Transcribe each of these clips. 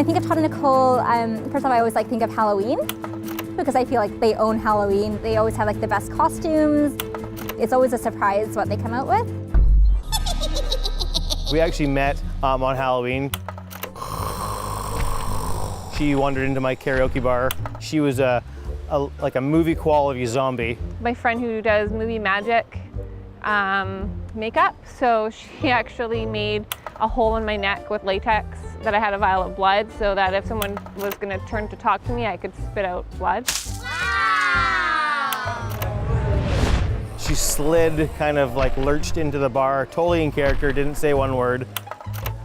I think of Todd and Nicole, first off, I always think of Halloween because I feel like they own Halloween. They always have the best costumes. It's always a surprise what they come out with. We actually met on Halloween. She wandered into my karaoke bar. She was like a movie quality zombie. My friend who does movie magic makeup, so she actually made a hole in my neck with latex that I had a vial of blood so that if someone was going to turn to talk to me, I could spit out blood. Wow! She slid, kind of like lurched into the bar, totally in character, didn't say one word.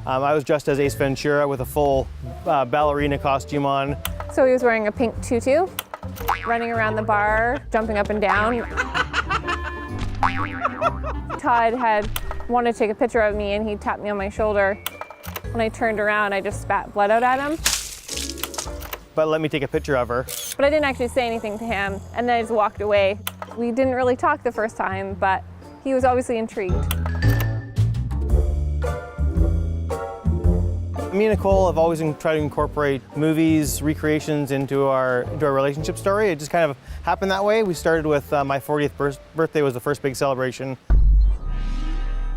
I was dressed as Ace Ventura with a full ballerina costume on. So he was wearing a pink tutu, running around the bar, jumping up and down. Todd had wanted to take a picture of me and he tapped me on my shoulder. When I turned around, I just spat blood out at him. But let me take a picture of her. But I didn't actually say anything to him, and then I just walked away. We didn't really talk the first time, but he was obviously intrigued. Me and Nicole have always tried to incorporate movies, recreations into our relationship story. It just kind of happened that way. We started with my 40th birthday was the first big celebration.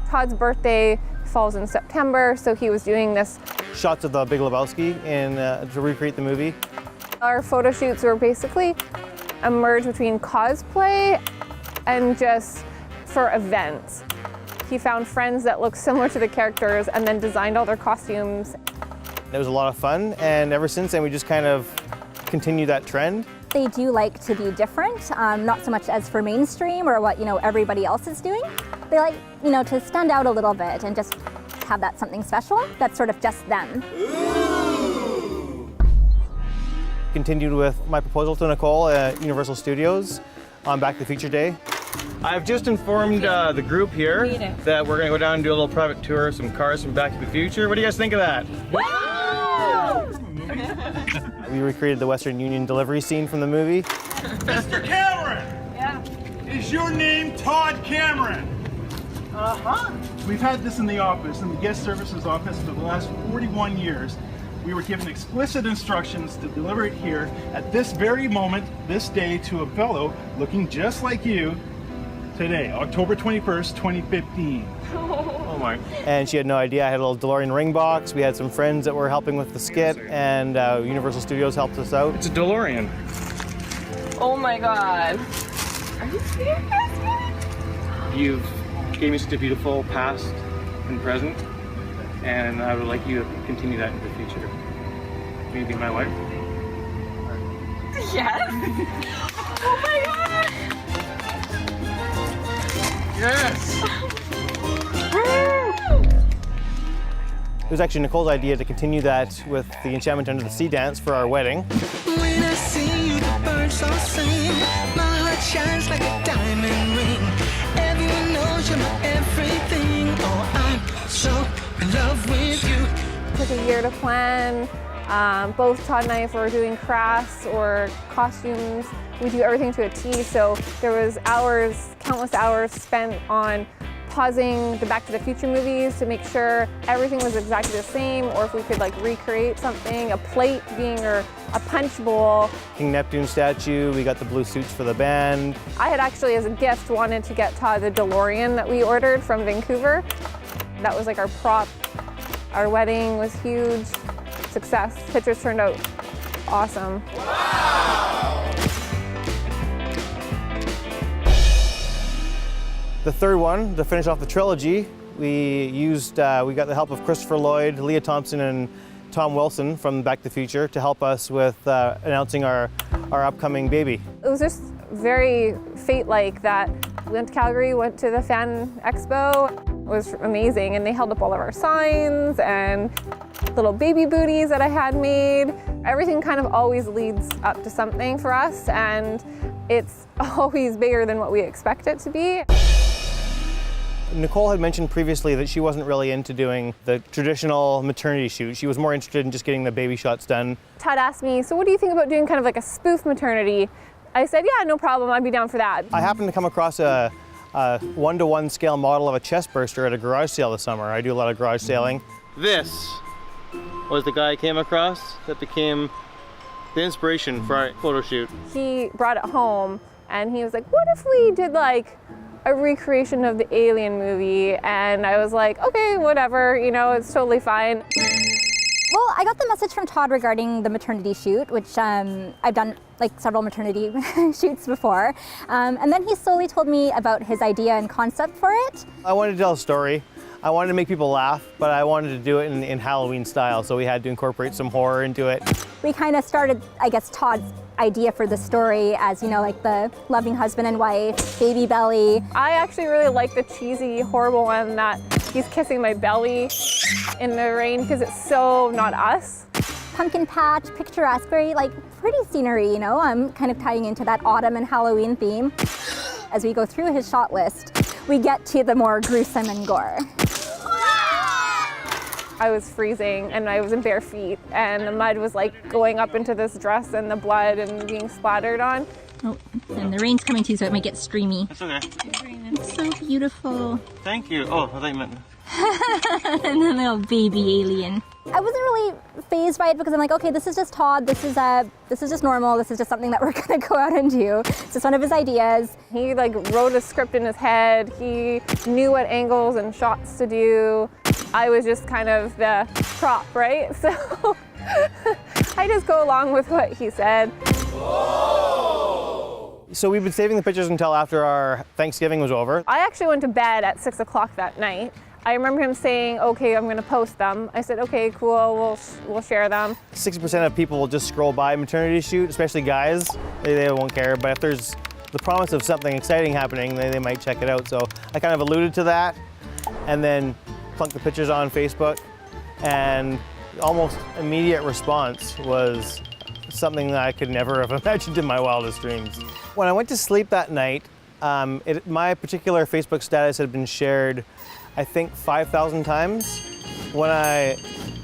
Todd's birthday falls in September, so he was doing this. Shots of the Big Lebowski to recreate the movie. Our photo shoots were basically a merge between cosplay and just for events. He found friends that looked similar to the characters and then designed all their costumes. It was a lot of fun, and ever since then we just kind of continue that trend. They do like to be different, not so much as for mainstream or what everybody else is doing. They like to stand out a little bit and just have that something special that's sort of just them. Ooh. Continued with my proposal to Nicole at Universal Studios on Back to the Future Day. I've just informed the group here that we're going to go down and do a little private tour of some cars from Back to the Future. What do you guys think of that? We recreated the Western Union delivery scene from the movie. Mr. Cameron! Yeah. Is your name Todd Cameron? Uh-huh. We've had this in the office, in the guest services office, for the last 41 years. We were given explicit instructions to deliver it here at this very moment, this day, to a fellow looking just like you today, October 21st, 2015. Oh my. And she had no idea. I had a little DeLorean ring box. We had some friends that were helping with the skit, and Universal Studios helped us out. It's a DeLorean. Oh my God. Are you serious? You've gave me such a beautiful past and present, and I would like you to continue that in the future. Will you be my wife? Yes. Oh my God. Yes! It was actually Nicole's idea to continue that with the Enchantment Under the Sea dance for our wedding. When I see you, the birds all sing. My heart shines like a diamond ring. Everyone knows you're my everything. Oh, I'm so in love with you. It took a year to plan. Both Todd and I, if we're doing crafts or costumes, we do everything to a T. So there was hours, countless hours spent on pausing the Back to the Future movies to make sure everything was exactly the same, or if we could recreate something, a plate being or a punch bowl. King Neptune statue, we got the blue suits for the band. I had actually, as a gift, wanted to get Todd the DeLorean that we ordered from Vancouver. That was our prop. Our wedding was huge. Success. Pictures turned out awesome. Wow! The third one, to finish off the trilogy, we got the help of Christopher Lloyd, Leah Thompson, and Tom Wilson from Back to the Future to help us with announcing our upcoming baby. It was just very fate-like that we went to Calgary, went to the Fan Expo. It was amazing, and they held up all of our signs and little baby booties that I had made. Everything kind of always leads up to something for us, and it's always bigger than what we expect it to be. Nicole had mentioned previously that she wasn't really into doing the traditional maternity shoot. She was more interested in just getting the baby shots done. Todd asked me, so what do you think about doing kind of a spoof maternity? I said, yeah, no problem, I'd be down for that. I happened to come across a 1-to-1 scale model of a chest burster at a garage sale this summer. I do a lot of garage sailing. This was the guy I came across that became the inspiration for our photo shoot. He brought it home and he was like, what if we did like a recreation of the Alien movie? And I was like, okay, whatever, you know, it's totally fine. Well, I got the message from Todd regarding the maternity shoot, which I've done like several maternity shoots before. And then he slowly told me about his idea and concept for it. I wanted to tell a story. I wanted to make people laugh, but I wanted to do it in Halloween style, so we had to incorporate some horror into it. We kind of started, I guess, Todd's idea for the story as, you know, like the loving husband and wife, baby belly. I actually really like the cheesy, horrible one that he's kissing my belly in the rain because it's so not us. Pumpkin patch, picturesque, very like pretty scenery, you know, kind of tying into that autumn and Halloween theme. As we go through his shot list, we get to the more gruesome and gore. I was freezing and I was in bare feet and the mud was like going up into this dress and the blood and being splattered on. Oh, and the rain's coming too, so it might get streamy. That's okay. It's so beautiful. Thank you. Oh, I thought you meant... And the little baby alien. I wasn't really fazed by it because I'm like, okay, this is just Todd. This is just normal. This is just something that we're gonna go out and do. It's just one of his ideas. He like wrote a script in his head. He knew what angles and shots to do. I was just kind of the prop, right? So I just go along with what he said. So we've been saving the pictures until after our Thanksgiving was over. I actually went to bed at 6 o'clock that night. I remember him saying, okay, I'm gonna post them. I said, okay, cool, we'll share them. 60% of people will just scroll by maternity shoot, especially guys. They won't care, but if there's the promise of something exciting happening, they might check it out. So I kind of alluded to that and then plunked the pictures on Facebook, and almost immediate response was something that I could never have imagined in my wildest dreams. When I went to sleep that night, my particular Facebook status had been shared, I think 5,000 times. When I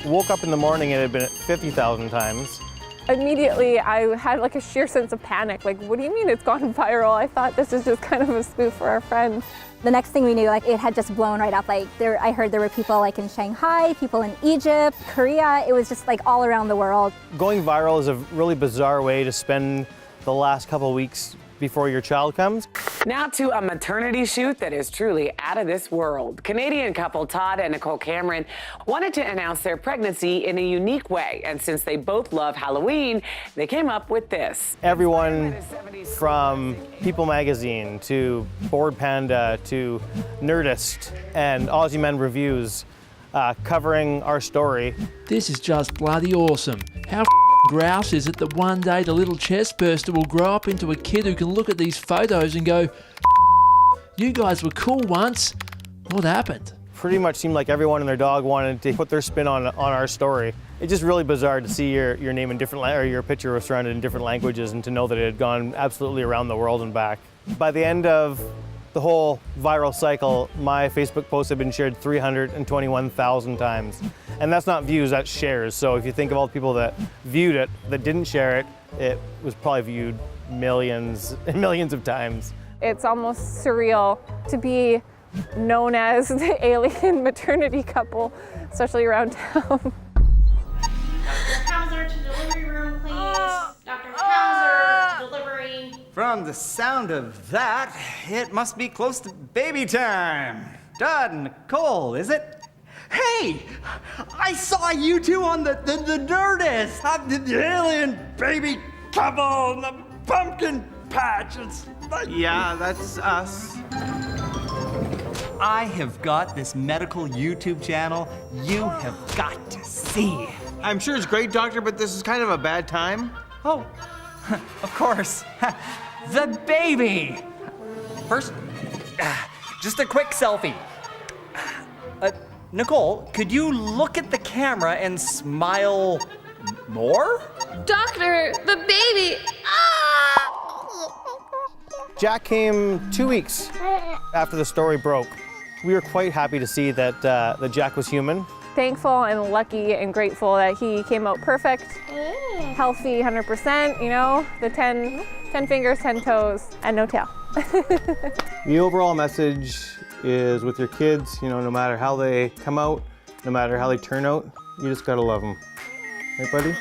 woke up in the morning, it had been 50,000 times. Immediately, I had like a sheer sense of panic. Like, what do you mean it's gone viral? I thought this was just kind of a spoof for our friends. The next thing we knew, like it had just blown right up. Like I heard there were people like in Shanghai, people in Egypt, Korea. It was just like all around the world. Going viral is a really bizarre way to spend the last couple of weeks before your child comes. Now to a maternity shoot that is truly out of this world. Canadian couple Todd and Nicole Cameron wanted to announce their pregnancy in a unique way. And since they both love Halloween, they came up with this. Everyone from People Magazine to Bored Panda to Nerdist and Aussie Men Reviews covering our story. This is just bloody awesome. How grouse is it that one day the little chest burster will grow up into a kid who can look at these photos and go, you guys were cool once. What happened? Pretty much seemed like everyone and their dog wanted to put their spin on our story. It's just really bizarre to see your name in different, or your picture was surrounded in different languages, and to know that it had gone absolutely around the world and back. By the end of the whole viral cycle, my Facebook posts have been shared 321,000 times. And that's not views, that's shares. So if you think of all the people that viewed it, that didn't share it, it was probably viewed millions and millions of times. It's almost surreal to be known as the alien maternity couple, especially around town. Dr. Hauser to delivery room, please. Dr. Hauser to delivery. From the sound of that, it must be close to baby time. Todd and Nicole, is it? Hey, I saw you two on the Nerdist. The alien baby couple and the pumpkin patch. Yeah, that's us. I have got this medical YouTube channel you have got to see. I'm sure it's great, Doctor, but this is kind of a bad time. Oh, of course. The baby. First, just a quick selfie. Nicole, could you look at the camera and smile more? Doctor, the baby. Jack came 2 weeks after the story broke. We were quite happy to see that Jack was human. Thankful and lucky and grateful that he came out perfect, healthy, 100%, you know, the 10 fingers, 10 toes, and no tail. The overall message is with your kids, you know, no matter how they come out, no matter how they turn out, You just gotta love them. Right, buddy?